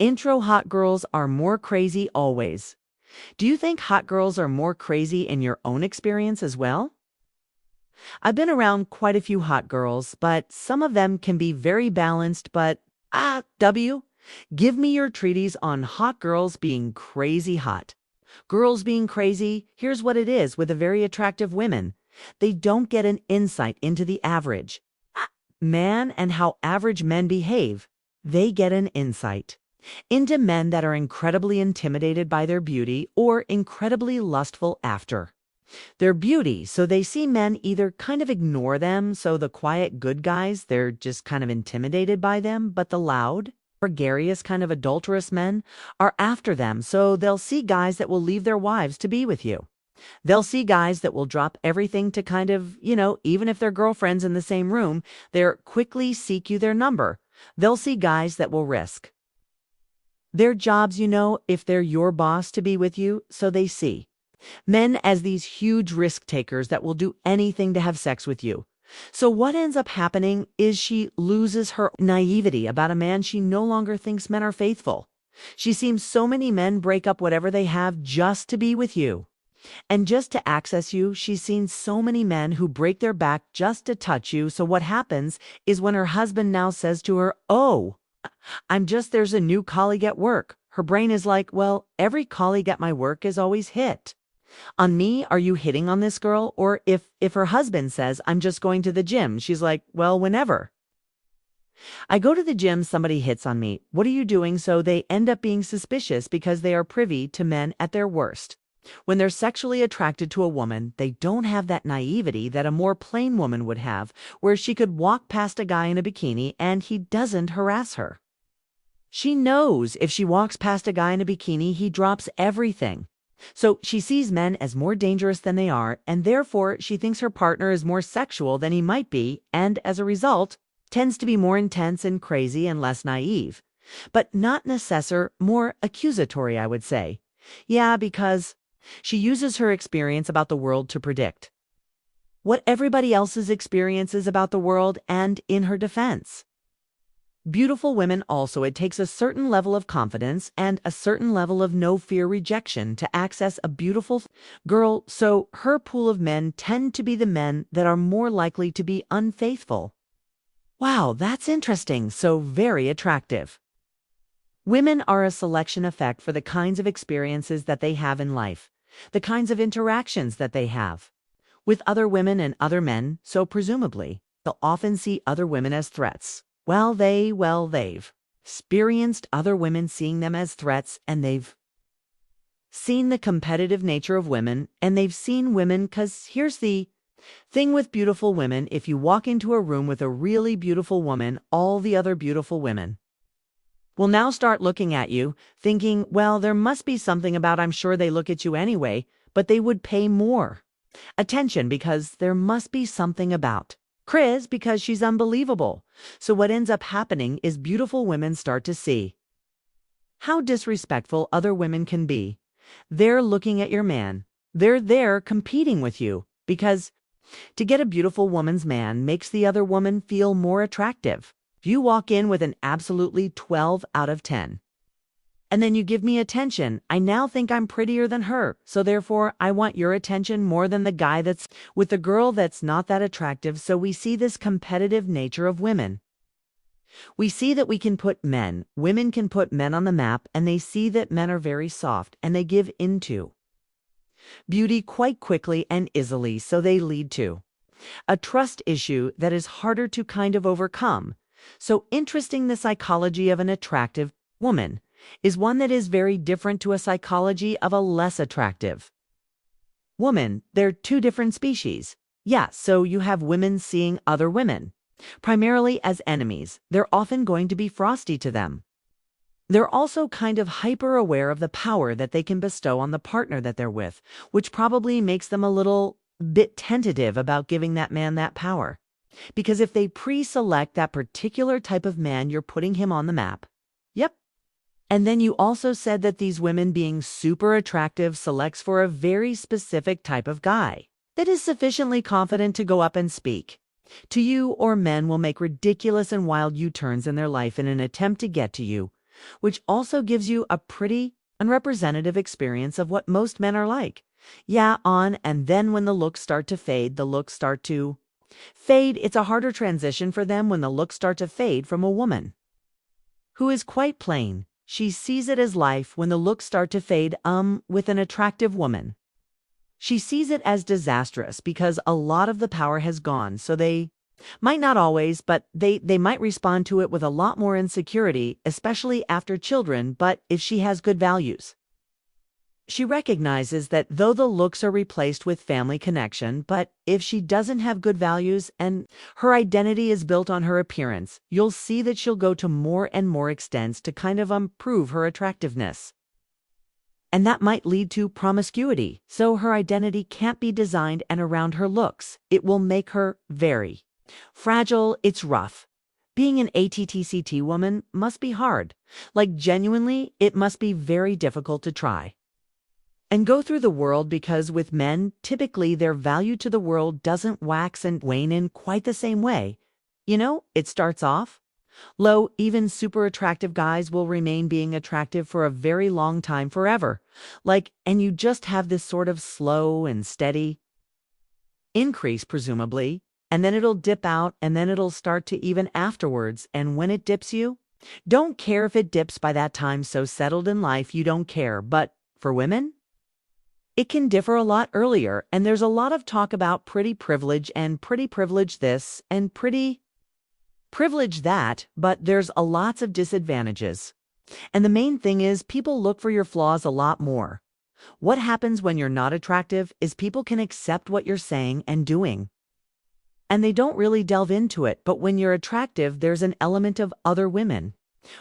Intro hot girls are more crazy always. Do you think hot girls are more crazy in your own experience as well? I've been around quite a few hot girls, but some of them can be very balanced, but give me your treatise on hot girls being crazy hot. Girls being crazy, here's what it is with the very attractive women. They don't get an insight into the average man and how average men behave. They get an insight into men that are incredibly intimidated by their beauty or incredibly lustful after their beauty. So they see men either kind of ignore them, so the quiet good guys, they're just kind of intimidated by them, but the loud, gregarious kind of adulterous men are after them, so they'll see guys that will leave their wives to be with you. They'll see guys that will drop everything to kind of, even if they're girlfriends in the same room, they're quickly seek you their number. They'll see guys that will risk their jobs, if they're your boss to be with you, so they see men as these huge risk takers that will do anything to have sex with you. So what ends up happening is she loses her naivety about a man. She no longer thinks men are faithful. She sees so many men break up whatever they have just to be with you. And just to access you, she's seen so many men who break their back just to touch you. So what happens is when her husband now says to her, "Oh, there's a new colleague at work," her brain is like, well, every colleague at my work is always hit on me. Are you hitting on this girl? Or if her husband says, "I'm just going to the gym," she's like, well, whenever I go to the gym, somebody hits on me. What are you doing? So they end up being suspicious because they are privy to men at their worst. When they're sexually attracted to a woman, they don't have that naivety that a more plain woman would have, where she could walk past a guy in a bikini and he doesn't harass her. She knows if she walks past a guy in a bikini, he drops everything. So she sees men as more dangerous than they are, and therefore she thinks her partner is more sexual than he might be, and as a result, tends to be more intense and crazy and less naive. But not more accusatory, I would say. Yeah, because she uses her experience about the world to predict what everybody else's experience is about the world, and in her defense. Beautiful women also, it takes a certain level of confidence and a certain level of no fear rejection to access a beautiful girl, so her pool of men tend to be the men that are more likely to be unfaithful. Wow, that's interesting. So very attractive. Women are a selection effect for the kinds of experiences that they have in life, the kinds of interactions that they have with other women and other men, so presumably, they'll often see other women as threats. They've experienced other women seeing them as threats, and they've seen the competitive nature of women, and they've seen women, because here's the thing with beautiful women: if you walk into a room with a really beautiful woman, all the other beautiful women will now start looking at you, thinking, well, there must be something about, I'm sure they look at you anyway, but they would pay more attention because there must be something about Chris, because she's unbelievable. So what ends up happening is beautiful women start to see how disrespectful other women can be. They're looking at your man. They're there competing with you, because to get a beautiful woman's man makes the other woman feel more attractive. If you walk in with an absolutely 12 out of 10, and then you give me attention, I now think I'm prettier than her, so therefore I want your attention more than the guy that's with the girl that's not that attractive. So we see this competitive nature of women. We see that women can put men on the map, and they see that men are very soft and they give into beauty quite quickly and easily, so they lead to a trust issue that is harder to kind of overcome. So interesting, the psychology of an attractive woman is one that is very different to a psychology of a less attractive woman. They're two different species. Yeah, so you have women seeing other women primarily as enemies. They're often going to be frosty to them. They're also kind of hyper aware of the power that they can bestow on the partner that they're with, which probably makes them a little bit tentative about giving that man that power. Because if they pre-select that particular type of man, you're putting him on the map. Yep. And then you also said that these women being super attractive selects for a very specific type of guy that is sufficiently confident to go up and speak to you, or men will make ridiculous and wild U-turns in their life in an attempt to get to you. which also gives you a pretty unrepresentative experience of what most men are like. Yeah, on, and then when the looks start to fade, the looks start to fade. It's a harder transition for them when the looks start to fade from a woman who is quite plain. She sees it as life when the looks start to fade, with an attractive woman. She sees it as disastrous because a lot of the power has gone, so they might not always, but they might respond to it with a lot more insecurity, especially after children. But if she has good values, she recognizes that though the looks are replaced with family connection, but if she doesn't have good values and her identity is built on her appearance, you'll see that she'll go to more and more extents to kind of prove her attractiveness. And that might lead to promiscuity, so her identity can't be designed and around her looks. It will make her very fragile. It's rough. Being an ATTCT woman must be hard. Like genuinely, it must be very difficult to try and go through the world, because with men, typically their value to the world doesn't wax and wane in quite the same way. It starts off low. Even super attractive guys will remain being attractive for a very long time, forever. And you just have this sort of slow and steady increase, presumably, and then it'll dip out, and then it'll start to even afterwards. And when it dips, you don't care if it dips by that time, so settled in life, you don't care. But for women, it can differ a lot earlier, and there's a lot of talk about pretty privilege and pretty privilege this and pretty privilege that, but there's a lots of disadvantages. And the main thing is people look for your flaws a lot more. What happens when you're not attractive is people can accept what you're saying and doing, and they don't really delve into it. But when you're attractive, there's an element of other women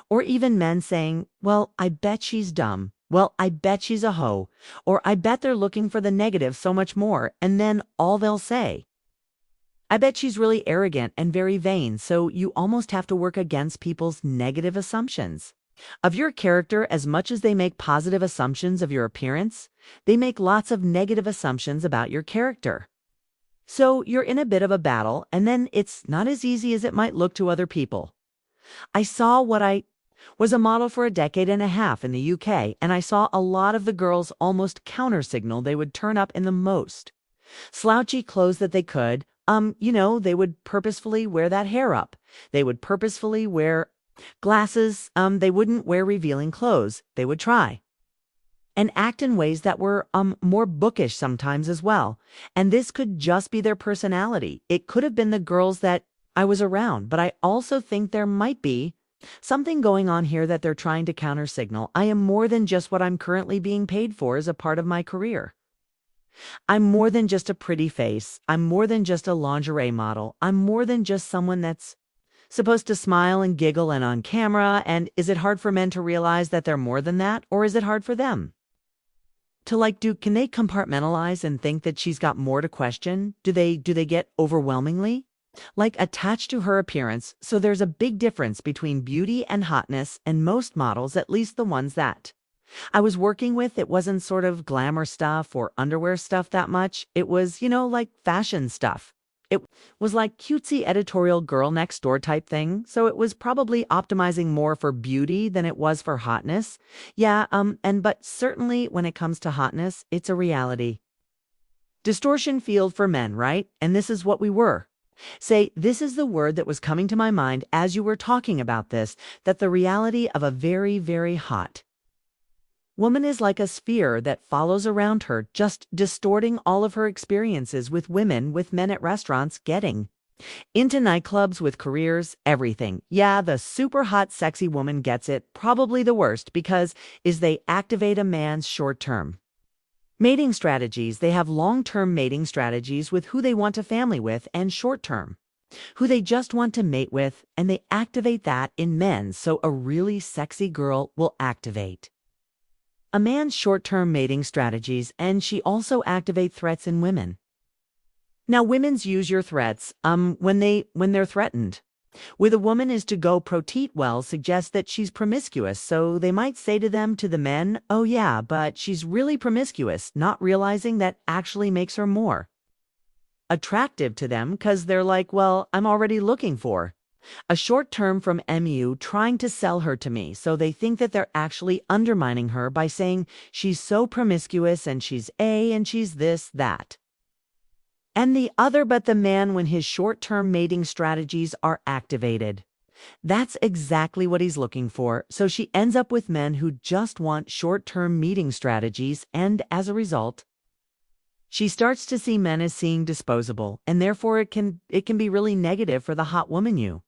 or even men saying, well, I bet she's dumb. Well, I bet she's a hoe. Or I bet they're looking for the negative so much more. And then all they'll say, I bet she's really arrogant and very vain. So you almost have to work against people's negative assumptions of your character. As much as they make positive assumptions of your appearance, they make lots of negative assumptions about your character. So you're in a bit of a battle, and then it's not as easy as it might look to other people. I saw what I was a model for a decade and a half in the UK, and I saw a lot of the girls almost counter-signal. They would turn up in the most slouchy clothes that they could. They would purposefully wear that hair up. They would purposefully wear glasses. They wouldn't wear revealing clothes. They would try and act in ways that were more bookish sometimes as well. And this could just be their personality. It could have been the girls that I was around, but I also think there might be something going on here that they're trying to counter-signal. I am more than just what I'm currently being paid for as a part of my career. I'm more than just a pretty face. I'm more than just a lingerie model. I'm more than just someone that's supposed to smile and giggle and on camera. And is it hard for men to realize that they're more than that? Or is it hard for them to can they compartmentalize and think that she's got more to question? Do they get overwhelmingly attached to her appearance? So there's a big difference between beauty and hotness, and most models, at least the ones that I was working with, it wasn't sort of glamour stuff or underwear stuff that much. It was, fashion stuff. It was like cutesy editorial girl next door type thing. So it was probably optimizing more for beauty than it was for hotness. Yeah, but certainly when it comes to hotness, it's a reality distortion field for men, right? And this is what we were. This is the word that was coming to my mind as you were talking about this, that the reality of a very, very hot woman is like a sphere that follows around her, just distorting all of her experiences with women, with men at restaurants, getting into nightclubs, with careers, everything. Yeah, the super hot, sexy woman gets it probably the worst because they activate a man's short-term mating strategies. They have long-term mating strategies with who they want to family with, and short-term who they just want to mate with, and they activate that in men. So a really sexy girl will activate a man's short-term mating strategies, and she also activate threats in women. Now, women's use your threats when they're threatened with a woman is to go pro-teat well, suggests that she's promiscuous. So they might say to the men, oh yeah, but she's really promiscuous, not realizing that actually makes her more attractive to them, because they're like, well, I'm already looking for A short term from MU trying to sell her to me, so they think that they're actually undermining her by saying she's so promiscuous and she's A and she's this, that. And the other but the man when his short-term mating strategies are activated. That's exactly what he's looking for, so she ends up with men who just want short-term meeting strategies, and as a result, she starts to see men as seeing disposable, and therefore it can be really negative for the hot woman you.